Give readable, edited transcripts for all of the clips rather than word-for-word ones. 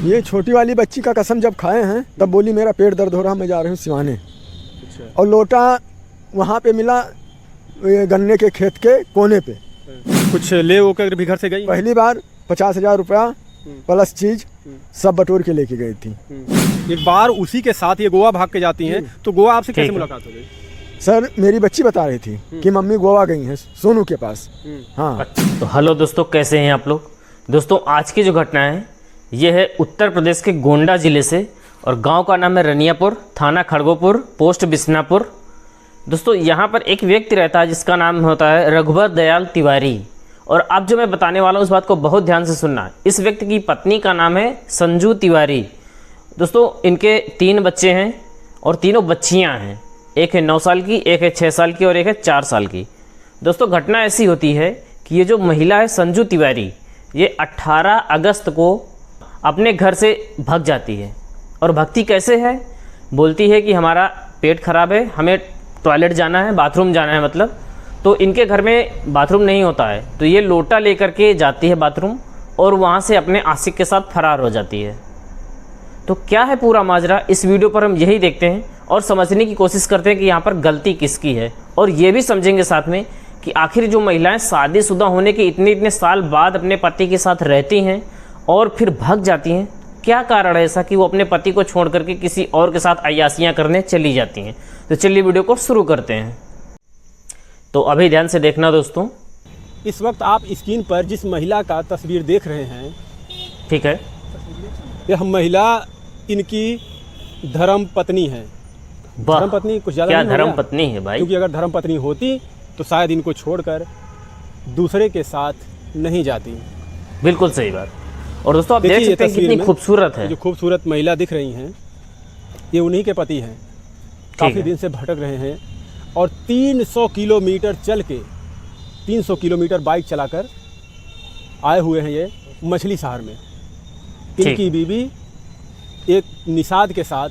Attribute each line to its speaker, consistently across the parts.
Speaker 1: ये छोटी वाली बच्ची का कसम जब खाए हैं तब बोली मेरा पेट दर्द हो रहा, मैं जा रही हूँ सिवाने।
Speaker 2: अच्छा।
Speaker 1: और लोटा वहाँ पे मिला गन्ने के खेत के कोने पे।
Speaker 2: कुछ ले वो कर भी घर से गई?
Speaker 1: पहली बार 50,000 रुपया प्लस चीज सब बटोर के लेके गई थी।
Speaker 2: एक बार उसी के साथ ये गोवा भाग के जाती हैं, तो गोवा आपसे कैसे मुलाकात हो गई?
Speaker 1: सर मेरी बच्ची बता रही थी कि मम्मी गोवा गई हैं सोनू के पास। हाँ।
Speaker 3: तो हेलो दोस्तों, कैसे हैं आप लोग? दोस्तों आज की जो घटना है ये है उत्तर प्रदेश के गोंडा ज़िले से, और गांव का नाम है रनियापुर, थाना खड़गोपुर, पोस्ट बिसनापुर। दोस्तों यहाँ पर एक व्यक्ति रहता है जिसका नाम होता है रघुबर दयाल तिवारी। और अब जो मैं बताने वाला हूँ उस बात को बहुत ध्यान से सुनना। इस व्यक्ति की पत्नी का नाम है संजू तिवारी। दोस्तों इनके 3 बच्चे हैं और तीनों बच्चियाँ हैं। एक है 9 साल की, एक है 6 साल की और एक है 4 साल की। दोस्तों घटना ऐसी होती है कि ये जो महिला है संजू तिवारी, ये 18 अगस्त को अपने घर से भाग जाती है। और भगती कैसे है? बोलती है कि हमारा पेट खराब है, हमें टॉयलेट जाना है, बाथरूम जाना है मतलब। तो इनके घर में बाथरूम नहीं होता है, तो ये लोटा लेकर के जाती है बाथरूम और वहाँ से अपने आशिक के साथ फरार हो जाती है। तो क्या है पूरा माजरा, इस वीडियो पर हम यही देखते हैं और समझने की कोशिश करते हैं कि यहाँ पर गलती किसकी है। और ये भी समझेंगे साथ में कि आखिर जो महिलाएं शादीशुदा होने के इतने साल बाद अपने पति के साथ रहती हैं और फिर भाग जाती हैं, क्या कारण है ऐसा कि वो अपने पति को छोड़ करके किसी और के साथ अय्यासियाँ करने चली जाती हैं। तो चलिए वीडियो को शुरू करते हैं। तो अभी ध्यान से देखना दोस्तों।
Speaker 2: इस वक्त आप स्क्रीन पर जिस महिला का तस्वीर देख रहे हैं,
Speaker 3: ठीक है,
Speaker 2: यह महिला इनकी धर्म पत्नी है। धर्म पत्नी कुछ ज़्यादा
Speaker 3: क्या
Speaker 2: नहीं हो
Speaker 3: धर्म
Speaker 2: गया?
Speaker 3: पत्नी है भाई?
Speaker 2: क्योंकि अगर धर्म पत्नी होती तो शायद इनको छोड़कर दूसरे के साथ नहीं जाती।
Speaker 3: बिल्कुल सही बात। और दोस्तों आप देख
Speaker 2: देखिए
Speaker 3: सकते हैं
Speaker 2: तस्वीर
Speaker 3: कितनी
Speaker 2: में
Speaker 3: खूबसूरत है।
Speaker 2: जो खूबसूरत महिला दिख रही हैं, ये उन्हीं के पति हैं। काफ़ी दिन से भटक रहे हैं और 300 किलोमीटर चल के 300 किलोमीटर बाइक चलाकर आए हुए हैं ये मछली शहर में। इनकी बीवी एक निषाद के साथ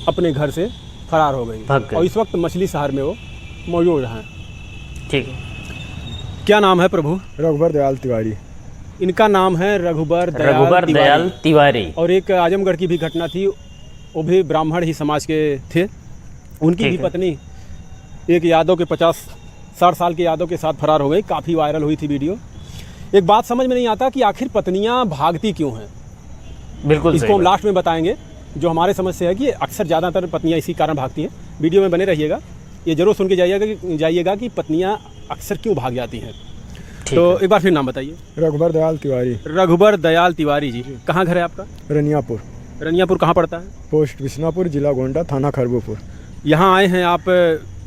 Speaker 2: अपने घर से फरार हो गई और इस वक्त मछली शहर में वो मौजूद हैं।
Speaker 3: ठीक है।
Speaker 2: क्या नाम है प्रभु?
Speaker 1: रघुबर दयाल तिवारी।
Speaker 2: इनका नाम है रघुबर
Speaker 3: दयाल तिवारी।
Speaker 2: और एक आजमगढ़ की भी घटना थी, वो भी ब्राह्मण ही समाज के थे। उनकी भी पत्नी एक यादव के 50-60 साल के यादव के साथ फरार हो गई। काफ़ी वायरल हुई थी वीडियो। एक बात समझ में नहीं आता कि आखिर पत्नियां भागती क्यों हैं।
Speaker 3: बिल्कुल
Speaker 2: इसको हम लास्ट में बताएंगे। जो हमारे समझ से है कि अक्सर ज़्यादातर पत्नियां इसी कारण भागती हैं। वीडियो में बने रहिएगा, ये जरूर सुन के जाइएगा कि पत्नियां अक्सर क्यों भाग जाती हैं। तो एक बार फिर नाम बताइए।
Speaker 1: रघुबर दयाल तिवारी।
Speaker 2: रघुबर दयाल तिवारी जी। कहाँ घर है आपका?
Speaker 1: रनियापुर।
Speaker 2: रनियापुर कहाँ पड़ता है?
Speaker 1: पोस्ट बिसनापुर, जिला गोंडा, थाना खड़गोपुर।
Speaker 2: यहाँ आए हैं आप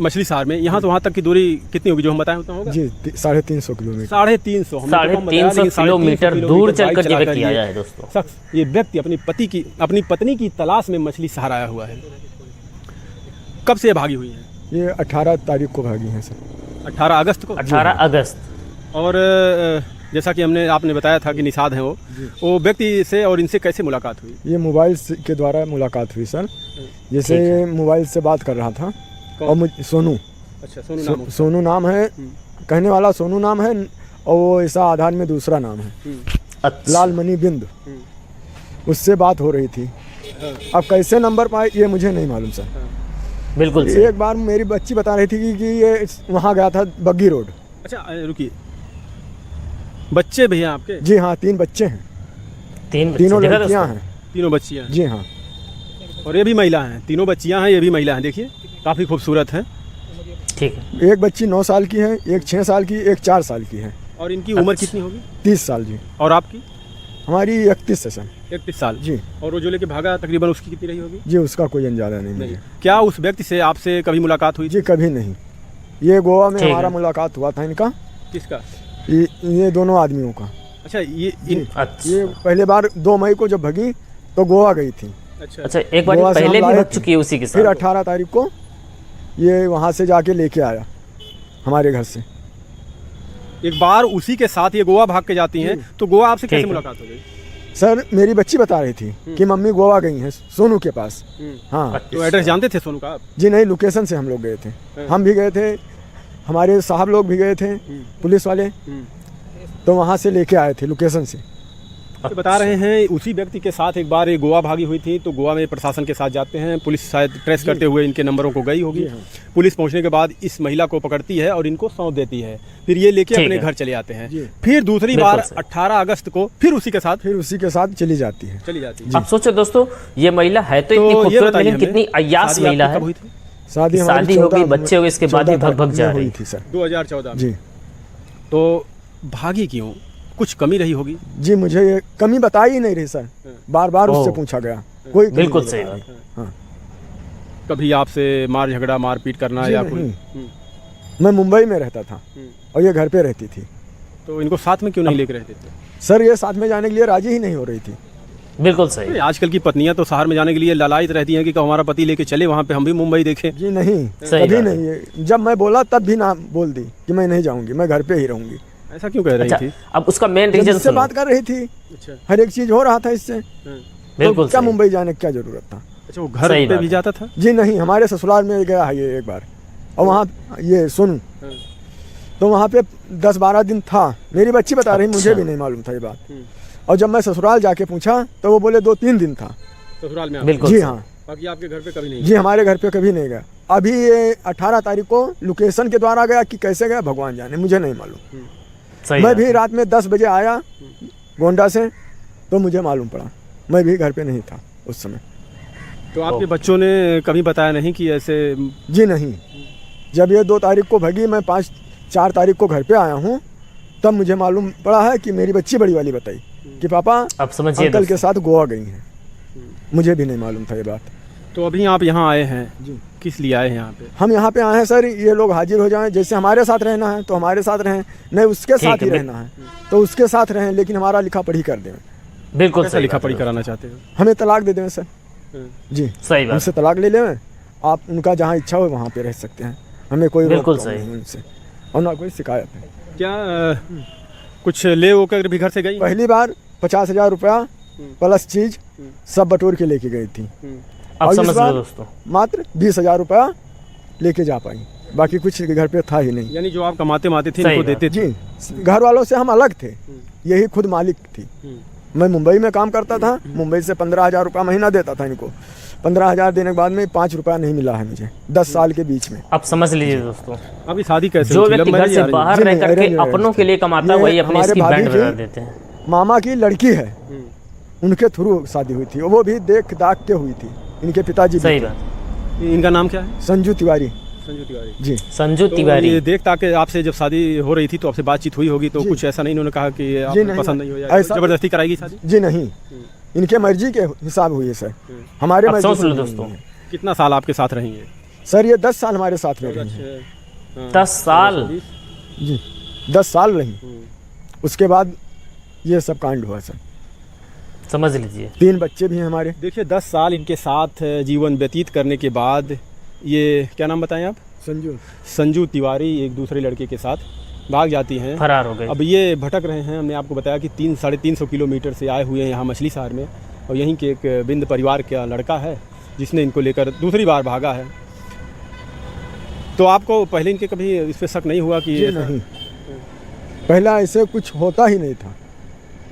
Speaker 2: मछली शहर में। यहाँ तो वहाँ तक की दूरी कितनी होगी जो हम बताएं उतना होगा?
Speaker 1: जी 350 किलोमीटर।
Speaker 2: 350
Speaker 3: किलोमीटर दूर चलकर ये व्यक्ति आया है दोस्तों।
Speaker 2: शख्स, ये व्यक्ति अपनी पत्नी की तलाश में मछली शहर आया हुआ है। कब से भागी हुई है?
Speaker 1: ये 18 तारीख को भागी हैं सर।
Speaker 2: 18 अगस्त को।
Speaker 3: 18 अगस्त। और
Speaker 2: जैसा कि आपने बताया था कि निषाद हैं वो व्यक्ति से और इनसे कैसे मुलाकात हुई?
Speaker 1: ये मोबाइल के द्वारा मुलाकात हुई सर। जैसे मोबाइल से बात कर रहा था और सोनू।
Speaker 2: अच्छा,
Speaker 1: सोनू नाम है, कहने वाला सोनू नाम है और वो ऐसा आधार में दूसरा नाम है।
Speaker 3: अच्छा।
Speaker 1: लालमणि बिंद। उससे बात हो रही थी। अब कैसे नंबर पाए ये मुझे नहीं मालूम सर।
Speaker 3: बिल्कुल।
Speaker 1: एक बार मेरी बच्ची बता रही थी कि ये वहाँ गया था बग्गी रोड।
Speaker 2: अच्छा रुकिए, बच्चे भैया आपके?
Speaker 1: जी हाँ, 3 बच्चे हैं। तीनों लड़कियाँ हैं।
Speaker 2: तीनों बच्चियाँ?
Speaker 1: जी हाँ।
Speaker 2: और ये भी महिला हैं? तीनों बच्चियाँ हैं, ये भी महिला हैं। देखिए काफ़ी खूबसूरत है।
Speaker 3: ठीक है।
Speaker 1: एक बच्ची 9 साल की है, एक 6 साल की, एक 4 साल की है।
Speaker 2: और इनकी उम्र कितनी होगी?
Speaker 1: 30 साल जी।
Speaker 2: और आपकी?
Speaker 1: हमारी 31 है सर।
Speaker 2: 31 साल
Speaker 1: जी।
Speaker 2: और वो जो लेके भागा तकरीबन उसकी कितनी रही होगी?
Speaker 1: जी उसका कोई अंदाजा नहीं।
Speaker 2: क्या उस व्यक्ति से आपसे कभी मुलाकात हुई?
Speaker 1: जी कभी नहीं। ये गोवा में हमारा मुलाकात हुआ था इनका।
Speaker 2: किसका?
Speaker 1: ये दोनों आदमियों का।
Speaker 2: अच्छा ये
Speaker 1: पहले बार 2 मई को जब भगी तो गोवा गई थी।
Speaker 3: अच्छा एक बार पहले भी भाग चुकी है उसी के साथ।
Speaker 1: फिर 18 तारीख को ये वहाँ से जाके लेके आया हमारे घर से।
Speaker 2: एक बार उसी के साथ ये गोवा भाग के जाती हैं, तो गोवा आपसे कैसे मुलाकात हो गई?
Speaker 1: सर मेरी बच्ची बता रही थी कि मम्मी गोवा गई हैं सोनू के पास। हाँ।
Speaker 2: तो एड्रेस जानते थे सोनू का आप?
Speaker 1: जी नहीं, लोकेशन से हम लोग गए थे। हम भी गए थे, हमारे साहब लोग भी गए थे, पुलिस वाले। तो वहाँ से लेके आए थे लोकेशन से।
Speaker 2: ये बता रहे हैं उसी व्यक्ति के साथ एक बार ये गोवा भागी हुई थी, तो गोवा में प्रशासन के साथ जाते हैं, पुलिस शायद ट्रेस करते हुए इनके नंबरों को गई होगी। पुलिस पहुंचने के बाद इस महिला को पकड़ती है और इनको सौंप देती है, फिर ये लेके
Speaker 3: ठीक
Speaker 2: अपने
Speaker 3: है।
Speaker 2: घर चले आते हैं। फिर दूसरी बार
Speaker 3: बिल्कुल सही।
Speaker 2: 18 अगस्त को फिर उसी के साथ
Speaker 1: चली जाती है।
Speaker 2: चली जाती है।
Speaker 3: अब सोचो दोस्तों, ये महिला है तो इतनी
Speaker 2: ये
Speaker 3: खूबसूरत,
Speaker 2: बताइए
Speaker 3: लेकिन
Speaker 2: हमें,
Speaker 3: कितनी अय्यास
Speaker 2: शादी
Speaker 3: महिला
Speaker 2: आपकी
Speaker 3: है।
Speaker 2: कब हुई थी?
Speaker 1: शादी हमारी
Speaker 3: शादी हो गई,
Speaker 1: 14
Speaker 3: बच्चे हो गए, इसके बाद ही
Speaker 1: 14
Speaker 3: भग जा
Speaker 1: में
Speaker 3: रही
Speaker 1: हुई थी सर।
Speaker 2: 2014 में।
Speaker 1: जी
Speaker 2: तो भागी क्यों? कुछ कमी रही होगी।
Speaker 1: जी, मुझे ये कमी बताई ही नहीं रही सर, बार बार उससे
Speaker 3: ओह।
Speaker 1: पूछा गया, कोई कमी
Speaker 3: बिल्कुल
Speaker 1: नहीं
Speaker 3: सही
Speaker 1: बताई।
Speaker 3: बात।
Speaker 1: हाँ,
Speaker 2: कभी आपसे मार झगड़ा मारपीट करना
Speaker 1: जी
Speaker 2: या
Speaker 1: नहीं।
Speaker 2: कोई?
Speaker 1: मैं मुंबई में रहता था और ये घर पे रहती थी।
Speaker 2: तो इनको साथ में क्यों नहीं लेके रहते थे?
Speaker 1: सर ये साथ में जाने के लिए राजी ही नहीं हो रही थी।
Speaker 3: बिल्कुल सही।
Speaker 2: अरे आजकल की पत्नियां तो शहर में जाने के लिए लालायित रहती हैं कि हमारा पति लेके चले वहाँ पे, हम भी मुंबई देखें।
Speaker 1: जी नहीं,
Speaker 3: सही
Speaker 1: कभी
Speaker 3: बात है।
Speaker 1: नहीं। ये जब मैं बोला तब भी ना बोल दी कि मैं नहीं जाऊंगी, मैं घर पे ही रहूंगी।
Speaker 2: ऐसा क्यों कह रही
Speaker 3: अच्छा,
Speaker 2: थी?
Speaker 3: अब उसका मेन
Speaker 1: जब
Speaker 3: रीजन
Speaker 1: इससे बात कर रही थी,
Speaker 2: अच्छा।
Speaker 1: हर एक चीज हो रहा था इससे,
Speaker 3: बिल्कुल
Speaker 1: तो क्या
Speaker 3: सही।
Speaker 1: मुंबई जाने की क्या जरूरत था?
Speaker 2: अच्छा, वो घर
Speaker 3: सही
Speaker 2: पे
Speaker 3: बात
Speaker 2: भी
Speaker 3: है।
Speaker 2: जाता था?
Speaker 1: जी नहीं, हमारे ससुराल में गया है ये एक बार, और वहाँ ये सुन, तो वहाँ पे 10-12 दिन था। मेरी बच्ची बता रही, मुझे
Speaker 3: अच्छा।
Speaker 1: भी नहीं मालूम था ये बात। और जब मैं ससुराल जाके पूछा तो वो बोले 2-3 दिन था।
Speaker 2: ससुराल में?
Speaker 3: बिल्कुल
Speaker 1: जी
Speaker 3: सही।
Speaker 1: हाँ,
Speaker 2: बाकी आपके घर पे कभी नहीं?
Speaker 1: जी हमारे घर पे कभी नहीं गया। अभी ये 18 तारीख को लोकेशन के द्वारा गया कि कैसे गया भगवान जाने, मुझे नहीं मालूम।
Speaker 3: सही
Speaker 1: मैं
Speaker 3: बात
Speaker 1: भी
Speaker 3: है।
Speaker 1: रात में 10 बजे आया गोंडा से, तो मुझे मालूम पड़ा, मैं भी घर पे नहीं था उस समय।
Speaker 2: तो आपके बच्चों ने कभी बताया नहीं कि ऐसे?
Speaker 1: जी नहीं, जब ये 2 तारीख को भगी, मैं 4 तारीख को घर पे आया हूँ, तब मुझे मालूम पड़ा है कि मेरी बच्ची बड़ी वाली बताई कि पापा
Speaker 3: अब समझिए
Speaker 1: अंकल के
Speaker 3: दोस्तों,
Speaker 1: साथ गोवा गई हैं। मुझे भी नहीं मालूम था ये बात।
Speaker 2: तो अभी आप यहाँ आए हैं,
Speaker 1: जी,
Speaker 2: किस लिए आए हैं यहाँ पे?
Speaker 1: हम यहाँ पे आए हैं सर, ये लोग हाजिर हो जाएं, जैसे हमारे साथ रहना है तो हमारे साथ रहें, नहीं उसके
Speaker 3: ठीक
Speaker 1: साथ
Speaker 3: है,
Speaker 1: ही रहना है तो उसके साथ रहें, लेकिन हमारा लिखा पढ़ी कर दें।
Speaker 3: बिल्कुल
Speaker 2: कैसा
Speaker 3: सही
Speaker 2: लिखा
Speaker 3: बात
Speaker 2: पढ़ी
Speaker 3: है।
Speaker 2: कराना चाहते हो?
Speaker 1: हमें तलाक दे दें सर। जी,
Speaker 3: सही बात।
Speaker 1: उनसे तलाक ले लें, आप उनका जहाँ इच्छा हो वहाँ पे रह सकते हैं, हमें कोई
Speaker 3: बिल्कुल
Speaker 1: रोक-टोक
Speaker 3: सही।
Speaker 1: नहीं उनसे, और ना कोई शिकायत है।
Speaker 2: क्या कुछ ले वो कर भी घर से गई?
Speaker 1: पहली बार 50,000 रुपया प्लस चीज सब बटोर के लेके गई थी,
Speaker 3: अब
Speaker 1: और इस
Speaker 3: समझ लो
Speaker 1: बार
Speaker 3: दोस्तों,
Speaker 1: मात्र 20,000 रुपया लेके जा पाई, बाकी कुछ घर पे था ही नहीं।
Speaker 2: यानी जो आप कमाते थे
Speaker 3: सही
Speaker 2: इनको
Speaker 3: बात।
Speaker 2: देते थे?
Speaker 1: जी, घर वालों से हम अलग थे, यही खुद मालिक थी। मैं मुंबई में काम करता था, मुंबई से 15,000 रुपया महीना देता था इनको। 15,000 देने के बाद में 5 रुपया नहीं मिला है मुझे 10 साल के बीच में।
Speaker 3: अब समझ लीजिए दोस्तों,
Speaker 2: अभी शादी कैसे
Speaker 3: जो
Speaker 2: हुई थी?
Speaker 3: व्यक्ति
Speaker 2: लव
Speaker 3: घर
Speaker 2: मैरिज
Speaker 3: से
Speaker 2: या अरेंज?
Speaker 3: बाहर
Speaker 1: जी
Speaker 3: रह
Speaker 1: नहीं,
Speaker 3: करके
Speaker 1: अरेंज मैरिज
Speaker 3: अपनों के लिए कमाता है,
Speaker 1: ये
Speaker 3: वही अपने
Speaker 1: हमारे
Speaker 3: इसकी
Speaker 1: भाभी
Speaker 3: बैंड
Speaker 1: की-
Speaker 3: बना देते हैं।
Speaker 1: मामा की लड़की है, उनके थ्रू शादी हुई थी, वो भी देख दाख के हुई थी। इनके पिताजी भी
Speaker 3: सही
Speaker 1: थे,
Speaker 3: बात।
Speaker 2: इनका नाम क्या है?
Speaker 1: संजू तिवारी।
Speaker 2: संजू तिवारी।
Speaker 1: जी,
Speaker 3: संजू
Speaker 2: तो
Speaker 3: तिवारी।
Speaker 2: ये देख ताकि आपसे जब शादी हो रही थी तो आपसे बातचीत हुई होगी, तो
Speaker 1: जी।
Speaker 2: कुछ ऐसा नहीं इन्होंने कहा कि
Speaker 1: जी
Speaker 2: आपको
Speaker 1: नहीं,
Speaker 2: पसंद नहीं हो या
Speaker 1: ऐसा-
Speaker 2: जबरदस्ती कराएगी शादी?
Speaker 1: जी नहीं, इनके मर्जी के हिसाब हुई है सर, हमारे
Speaker 3: अब
Speaker 1: मर्जी
Speaker 3: सोच
Speaker 1: से
Speaker 3: लो
Speaker 1: नहीं
Speaker 3: दोस्तों,
Speaker 1: हुई है।
Speaker 2: कितना साल आपके साथ रहेंगे?
Speaker 1: सर ये 10 साल हमारे साथ में रही हैं।
Speaker 3: 10 साल।
Speaker 1: जी, 10 साल रही, उसके बाद ये सब कांड हुआ सर।
Speaker 3: समझ लीजिए,
Speaker 1: 3 बच्चे भी हैं हमारे।
Speaker 2: देखिए 10 साल इनके साथ जीवन व्यतीत करने के बाद ये क्या नाम बताएं आप?
Speaker 1: संजू।
Speaker 2: संजू तिवारी एक दूसरे लड़के के साथ भाग जाती हैं।
Speaker 3: फरार हो गए।
Speaker 2: अब ये भटक रहे हैं। हमने आपको बताया कि 300-350 किलोमीटर से आए हुए हैं यहाँ मछली शहर में, और यहीं के एक बिंद परिवार का लड़का है जिसने इनको लेकर दूसरी बार भागा है। तो आपको पहले इनके कभी इस पर शक नहीं हुआ कि
Speaker 1: जी
Speaker 2: ऐसा-
Speaker 1: नहीं, पहला ऐसे कुछ होता ही नहीं था।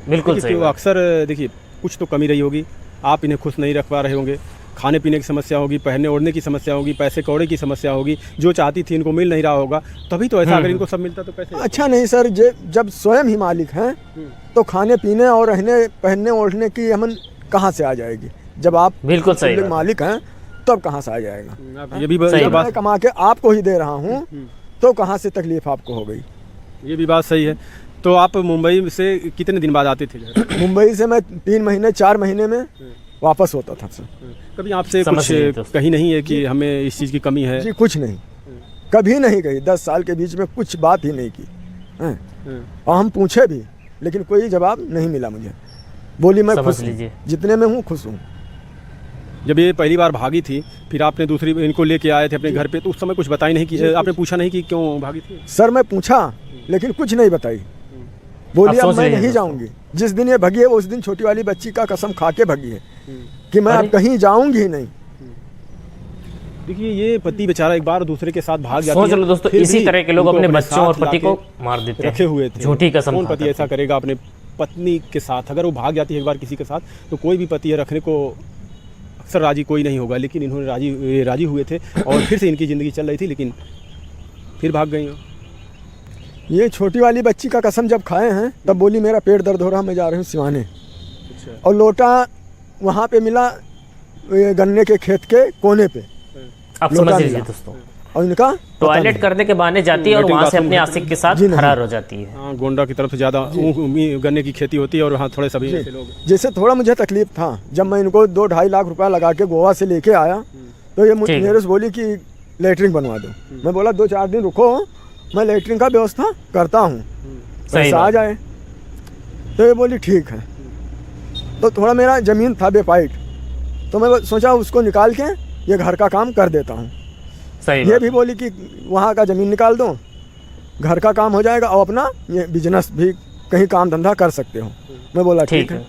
Speaker 3: बिल्कुल
Speaker 2: देखिए,
Speaker 3: सही
Speaker 2: वो
Speaker 3: बात।
Speaker 2: अक्सर देखिए कुछ तो कमी रही होगी, आप इन्हें खुश नहीं रख पा रहे होंगे, खाने पीने की समस्या होगी, पहनने ओढ़ने की समस्या होगी, पैसे कौड़े की समस्या होगी, जो चाहती थी इनको मिल नहीं रहा होगा, तभी तो ऐसा अगर इनको सब मिलता तो कैसे?
Speaker 1: अच्छा नहीं सर, जब स्वयं ही मालिक हैं तो खाने पीने और रहने पहनने ओढ़ने की हमन कहाँ से आ जाएगी? जब आप
Speaker 3: बिल्कुल सही
Speaker 1: खुद
Speaker 3: बात।
Speaker 1: मालिक हैं तब कहाँ से आ जाएगा?
Speaker 2: आप ये भी
Speaker 3: सही
Speaker 2: ये
Speaker 1: मैं
Speaker 2: बात
Speaker 1: कमा के आपको ही दे रहा हूँ, तो कहाँ से तकलीफ आपको हो गई?
Speaker 2: ये भी बात सही है। तो आप मुंबई से कितने दिन बाद आते थे घर?
Speaker 1: मुंबई से मैं 3 महीने 4 महीने में वापस होता था सर।
Speaker 2: कभी आपसे
Speaker 3: समझ
Speaker 2: कुछ
Speaker 3: लीजिए दोस्तों।
Speaker 2: कहीं नहीं है कि हमें इस चीज़ की कमी है?
Speaker 1: जी कुछ नहीं, कभी नहीं गई, 10 साल के बीच में कुछ बात ही नहीं की हैं। और हम पूछे भी, लेकिन कोई जवाब नहीं मिला मुझे। बोली मैं
Speaker 3: समझ
Speaker 1: खुश
Speaker 3: लीजिए।
Speaker 1: हूँ, जितने में हूँ खुश हूँ।
Speaker 2: जब ये पहली बार भागी थी, फिर आपने दूसरी इनको लेके आए थे अपने घर पे, तो उस समय कुछ बताई नहीं कि आपने पूछा नहीं कि क्यों भागी थी?
Speaker 1: सर मैं पूछा लेकिन कुछ नहीं बताई। बोली
Speaker 3: अब
Speaker 1: अब
Speaker 3: सोच
Speaker 1: मैं
Speaker 3: लीजिए
Speaker 1: नहीं
Speaker 3: दोस्तों।
Speaker 1: जाऊंगी। जिस दिन ये भगी है उस दिन छोटी वाली बच्ची का कसम खा के भगी है कि मैं
Speaker 3: अरे!
Speaker 1: अब कहीं जाऊंगी ही नहीं।
Speaker 2: देखिए ये पति बेचारा एक बार दूसरे के साथ भाग जाती
Speaker 3: सोच
Speaker 2: है,
Speaker 3: लो दोस्तों,
Speaker 2: फिर
Speaker 3: इसी
Speaker 2: भी
Speaker 3: तरह के लोग
Speaker 2: उनको
Speaker 3: अपने
Speaker 2: अपने
Speaker 3: बच्चों और
Speaker 2: साथ
Speaker 3: पति
Speaker 2: लाके
Speaker 3: को मार देते हैं।
Speaker 2: रखे हुए थे।
Speaker 3: झूठी कसम
Speaker 2: कौन
Speaker 3: खाता
Speaker 2: पति
Speaker 3: था।
Speaker 2: ऐसा करेगा अपने पत्नी के साथ अगर वो भाग जाती है एक बार किसी के साथ, तो कोई भी पति है रखने को अक्सर राजी कोई नहीं होगा, लेकिन इन्होंने राजी हुए थे और फिर से इनकी ज़िंदगी चल रही थी, लेकिन फिर भाग गई हो।
Speaker 1: ये छोटी वाली बच्ची का कसम जब खाए हैं तब बोली मेरा पेट दर्द हो रहा, मैं जा रही हूँ सिवाने।
Speaker 2: अच्छा।
Speaker 1: और लोटा वहाँ पे मिला ये गन्ने के खेत के कोने पे।
Speaker 3: आप
Speaker 1: लोटा
Speaker 3: समझ लीजिए
Speaker 1: मिला।
Speaker 3: दोस्तों,
Speaker 1: और इनका
Speaker 3: टॉयलेट करने के बहाने जाती है और
Speaker 2: लेटिंग
Speaker 3: वहाँ से
Speaker 2: बाथरूम
Speaker 3: अपने
Speaker 2: है।
Speaker 3: आशिक के साथ
Speaker 1: जी नहीं।
Speaker 3: फरार हो जाती है।
Speaker 2: हाँ, गोंडा की तरफ से ज़्यादा गन्ने की खेती होती है और वहाँ थोड़े सभी ऐसे लोग।
Speaker 1: जैसे थोड़ा मुझे तकलीफ था जब मैं इनको 2-2.5 लाख रुपया लगा के गोवा से लेके आया, तो ये
Speaker 3: ठीक है।
Speaker 1: मेरे से बोली कि लेटरिन बनवा दो। मैं बोला 2-4 दिन रुको, मैं लेटरिन का व्यवस्था करता हूँ,
Speaker 3: सही
Speaker 1: पैसा आ
Speaker 3: बात।
Speaker 1: जाए। तो ये बोली ठीक है। तो थोड़ा मेरा ज़मीन था बेपाइट, तो मैं सोचा उसको निकाल के ये घर का काम कर देता हूँ।
Speaker 3: सही
Speaker 1: ये
Speaker 3: बात।
Speaker 1: भी बोली कि वहाँ का ज़मीन निकाल दो, घर का काम हो जाएगा और अपना ये बिजनेस भी कहीं काम धंधा कर सकते हो। मैं बोला ठीक है।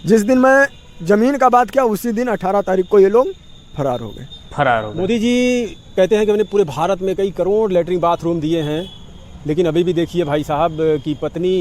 Speaker 1: जिस दिन मैं ज़मीन का बात किया उसी दिन 18 तारीख को ये लोग फरार हो गए।
Speaker 3: फरार हो गए।
Speaker 2: मोदी जी कहते हैं कि मैंने पूरे भारत में कई करोड़ लेटरिन बाथरूम दिए हैं, लेकिन अभी भी देखिए भाई साहब की पत्नी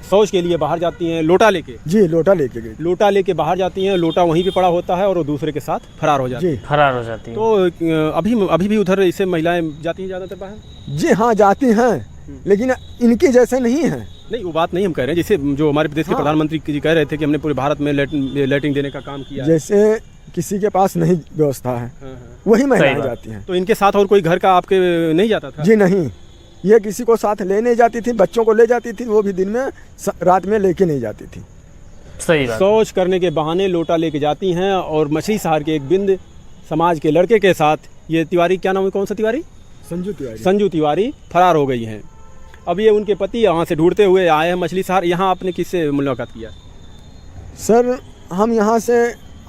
Speaker 2: शौच के लिए बाहर जाती हैं लोटा लेके।
Speaker 1: जी, लोटा लेके गई।
Speaker 2: लोटा लेके बाहर जाती हैं, लोटा वहीं पे पड़ा होता है और वो दूसरे के साथ फरार हो जाती
Speaker 1: जी
Speaker 2: हैं।
Speaker 3: फरार हो जाती है।
Speaker 2: तो अभी भी उधर इससे महिलाएं जाती हैं ज़्यादातर बाहर?
Speaker 1: जी हाँ, जाती हैं, लेकिन इनकी जैसे नहीं हैं।
Speaker 2: नहीं, वो बात नहीं हम कह रहे हैं, जैसे जो हमारे प्रदेश के
Speaker 1: हाँ।
Speaker 2: प्रधानमंत्री जी कह रहे थे कि हमने पूरे भारत में लेटरिन देने का काम किया है।
Speaker 1: जैसे किसी के पास नहीं व्यवस्था है
Speaker 2: हाँ, हाँ।
Speaker 1: वही
Speaker 3: सही
Speaker 1: महिलाएं
Speaker 3: बात।
Speaker 1: जाती हैं।
Speaker 2: तो इनके साथ और कोई घर का आपके नहीं जाता था?
Speaker 1: जी नहीं, ये किसी को साथ ले नहीं जाती थी, बच्चों को ले जाती थी, वो भी दिन में रात में लेके नहीं जाती थी।
Speaker 3: सही बात।
Speaker 2: शौच करने के बहाने लोटा लेके जाती हैं और मछली शहर के एक बिंद समाज के लड़के के साथ ये तिवारी, क्या नाम है, कौन सा तिवारी?
Speaker 1: संजू तिवारी।
Speaker 2: संजू तिवारी फरार हो गई हैं। अब ये उनके पति यहाँ से ढूंढते हुए आए हैं मछली शहर। यहाँ आपने किससे मुलाकात किया?
Speaker 1: सर, हम यहाँ से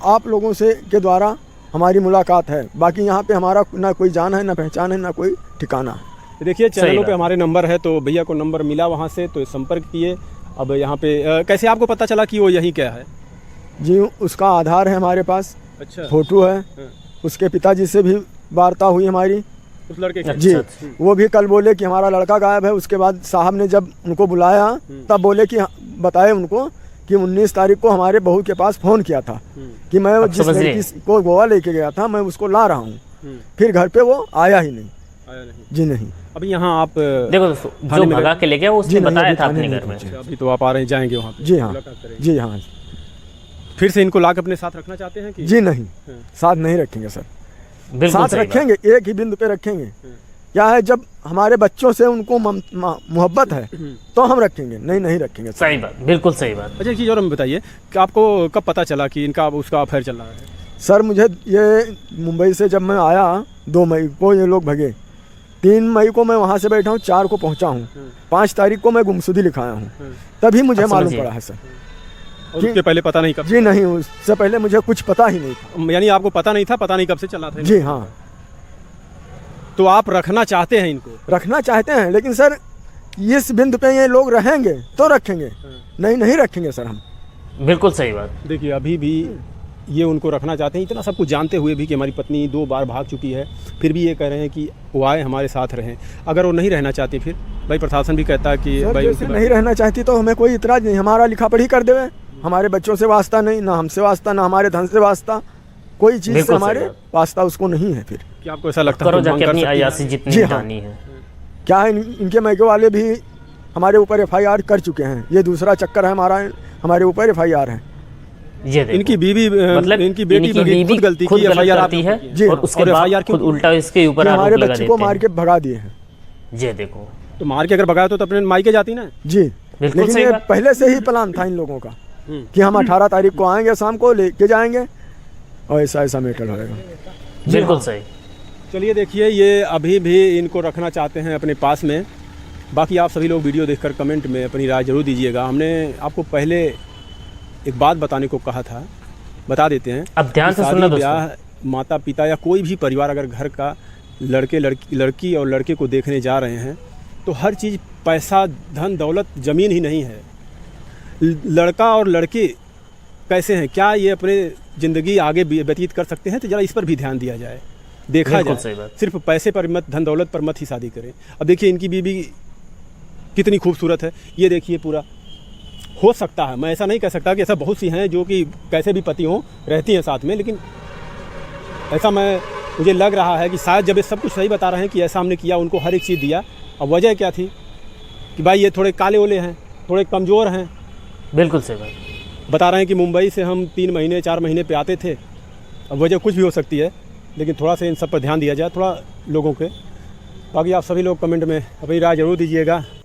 Speaker 1: आप लोगों से के द्वारा हमारी मुलाकात है, बाकी यहाँ पे हमारा ना कोई जान है, ना पहचान है, ना कोई ठिकाना है।
Speaker 2: देखिए
Speaker 3: सही
Speaker 2: चैनलों
Speaker 3: बात।
Speaker 2: पे हमारे नंबर है, तो भैया को नंबर मिला वहाँ से, तो संपर्क किए। अब यहाँ पे कैसे आपको पता चला कि वो यही क्या है?
Speaker 1: जी, उसका आधार है हमारे पास,
Speaker 2: अच्छा,
Speaker 1: फोटो है,
Speaker 2: हाँ।
Speaker 1: उसके पिताजी से भी वार्ता हुई हमारी।
Speaker 2: उस लड़के के?
Speaker 1: जी,
Speaker 3: अच्छा।
Speaker 1: वो भी कल बोले कि हमारा लड़का गायब है। उसके बाद साहब ने जब उनको बुलाया तब बोले कि बताए उनको कि 19 तारीख को हमारे बहू के पास फ़ोन किया था कि मैं
Speaker 3: अब
Speaker 1: जिस
Speaker 3: समझ लिए।
Speaker 1: लड़की को गोवा लेके गया था मैं उसको ला रहा हूँ। फिर घर पे वो आया ही नहीं।
Speaker 2: आया नहीं।
Speaker 1: जी नहीं।
Speaker 2: अभी यहाँ आप
Speaker 3: देखो दोस्तों, जो
Speaker 2: थाने में
Speaker 3: भगा के ले गया वो उसने
Speaker 1: जी नहीं,
Speaker 3: बताया
Speaker 1: अभी
Speaker 3: था
Speaker 1: थाने
Speaker 3: अपने
Speaker 1: नहीं
Speaker 3: घर में।
Speaker 1: पहुंचे।
Speaker 2: अभी तो आप आ रहे हैं, जाएंगे वहाँ पे?
Speaker 1: जी हाँ,
Speaker 2: मुलाकात करेंगे।
Speaker 1: जी हाँ।
Speaker 2: फिर से इनको लाकर अपने साथ रखना चाहते हैं कि?
Speaker 1: जी नहीं,
Speaker 2: हाँ।
Speaker 1: साथ नहीं रखेंगे सर।
Speaker 3: बिल्कुल
Speaker 1: साथ
Speaker 3: सही बात।
Speaker 1: रखेंगे, एक ही बिंदु पे रखेंगे। क्या है, जब हमारे बच्चों से उनको मोहब्बत है तो हम रखेंगे, नहीं रखेंगे सर।
Speaker 3: सही बात, बिल्कुल सही बात।
Speaker 2: अच्छा, एक चीज़ और हमें बताइए कि आपको कब पता चला कि इनका उसका अफेयर चल रहा है?
Speaker 1: सर, मुझे ये मुंबई से जब मैं आया 2 मई को ये लोग भगे, 3 मई को मैं वहाँ से बैठा हूँ, 4 को पहुँचा हूँ, 5 तारीख को मैं गुमशुदगी लिखाया हूँ, तभी मुझे
Speaker 3: अब
Speaker 1: मालूम
Speaker 3: समझिए।
Speaker 1: पड़ा है सर।
Speaker 2: और उसके पहले पता नहीं कब?
Speaker 1: जी नहीं, उससे पहले मुझे कुछ पता ही नहीं था।
Speaker 2: यानी आपको पता नहीं था, पता नहीं कब से चला था?
Speaker 1: जी हाँ,
Speaker 2: तो आप रखना चाहते हैं इनको?
Speaker 1: रखना चाहते हैं, लेकिन सर इस बिंदु पे ये लोग रहेंगे तो रखेंगे, नहीं रखेंगे सर हम।
Speaker 3: बिल्कुल सही बात।
Speaker 2: देखिए, अभी भी ये उनको रखना चाहते हैं, इतना सब कुछ जानते हुए भी कि हमारी पत्नी 2 बार भाग चुकी है, फिर भी ये कह रहे हैं कि वो आए हमारे साथ रहें। अगर वो नहीं रहना चाहती, फिर भाई प्रशासन भी कहता है कि
Speaker 1: सर,
Speaker 2: भाई
Speaker 1: जैसे
Speaker 2: उनके
Speaker 1: नहीं रहना चाहती तो हमें कोई इतराज नहीं, हमारा लिखा पढ़ी कर देवे, हमारे बच्चों से वास्ता नहीं, ना हमसे वास्ता, ना हमारे धन से वास्ता, कोई चीज़ से
Speaker 3: बिल्कुल सही
Speaker 1: हमारे
Speaker 3: बात।
Speaker 1: वास्ता उसको नहीं है। फिर
Speaker 2: क्या आपको ऐसा लगता है
Speaker 3: करो
Speaker 2: कि मांग
Speaker 3: जाके
Speaker 2: कर
Speaker 3: अपनी
Speaker 2: सकती है?
Speaker 3: अयासी जितनी
Speaker 1: जी हाँ।
Speaker 3: जानी है।
Speaker 1: क्या है, इनके मैके वाले भी हमारे ऊपर FIR कर चुके हैं। ये दूसरा चक्कर है हमारा, हमारे ऊपर FIR है।
Speaker 3: ये देखो,
Speaker 2: इनकी बीवी
Speaker 3: मतलब
Speaker 2: इनकी बेटी खुद गलती
Speaker 3: खुद
Speaker 2: की,
Speaker 3: गलत
Speaker 2: FIR
Speaker 3: करती है
Speaker 1: जी
Speaker 3: और
Speaker 1: हाँ।
Speaker 3: उसके
Speaker 2: और
Speaker 3: बाद
Speaker 2: FIR क्यों
Speaker 3: खुद उल्टा इसके ऊपर
Speaker 1: कि
Speaker 3: आरोप
Speaker 1: हमारे
Speaker 3: लगा
Speaker 1: बच्चे
Speaker 3: देते
Speaker 1: को
Speaker 3: हैं।
Speaker 1: मार के भगा दिए हैं।
Speaker 3: ये देखो,
Speaker 2: तो मार के अगर भगाया तो अपने मायके जाती ना?
Speaker 1: जी,
Speaker 3: बिल्कुल
Speaker 1: लेकिन
Speaker 3: सही
Speaker 1: ये
Speaker 3: बात।
Speaker 1: पहले से ही प्लान था इन लोगों का कि हम 18 तारीख को आएंगे, शाम को लेके जाएंगे और ऐसा मैटर होगा।
Speaker 3: बिल्कुल सही।
Speaker 2: चलिए, देखिए, ये अभी भी इनको रखना चाहते हैं अपने पास में। बाकी आप सभी लोग वीडियो देखकर कमेंट में अपनी राय जरूर दीजिएगा। हमने आपको पहले एक बात बताने को कहा था, बता देते हैं।
Speaker 3: अब ध्यान से
Speaker 2: शादी
Speaker 3: सुनना दोस्तों।
Speaker 2: ब्याह, माता पिता या कोई भी परिवार अगर घर का लड़की और लड़के को देखने जा रहे हैं तो हर चीज़ पैसा, धन दौलत, ज़मीन ही नहीं है। लड़का और लड़की कैसे हैं, क्या ये अपने ज़िंदगी आगे व्यतीत कर सकते हैं, तो ज़रा इस पर भी ध्यान दिया जाए, देखा
Speaker 3: बिल्कुल सही
Speaker 2: जाए।
Speaker 3: बात।
Speaker 2: सिर्फ पैसे पर मत, धन दौलत पर मत ही शादी करें। अब देखिए, इनकी बीवी कितनी खूबसूरत है, ये देखिए पूरा हो सकता है, मैं ऐसा नहीं कह सकता कि ऐसा बहुत सी हैं जो कि कैसे भी पति हों रहती हैं साथ में, लेकिन ऐसा मुझे लग रहा है कि शायद जब ये सब कुछ सही बता रहे हैं कि ऐसा हमने किया, उनको हर एक चीज़ दिया, अब वजह क्या थी कि भाई ये थोड़े काले ओले हैं, थोड़े कमज़ोर हैं।
Speaker 3: बिल्कुल सही भाई।
Speaker 2: बता रहे हैं कि मुंबई से हम 3 महीने 4 महीने पे आते थे, अब वजह कुछ भी हो सकती है, लेकिन थोड़ा सा इन सब पर ध्यान दिया जाए थोड़ा लोगों के। बाकी आप सभी लोग कमेंट में अपनी राय ज़रूर दीजिएगा।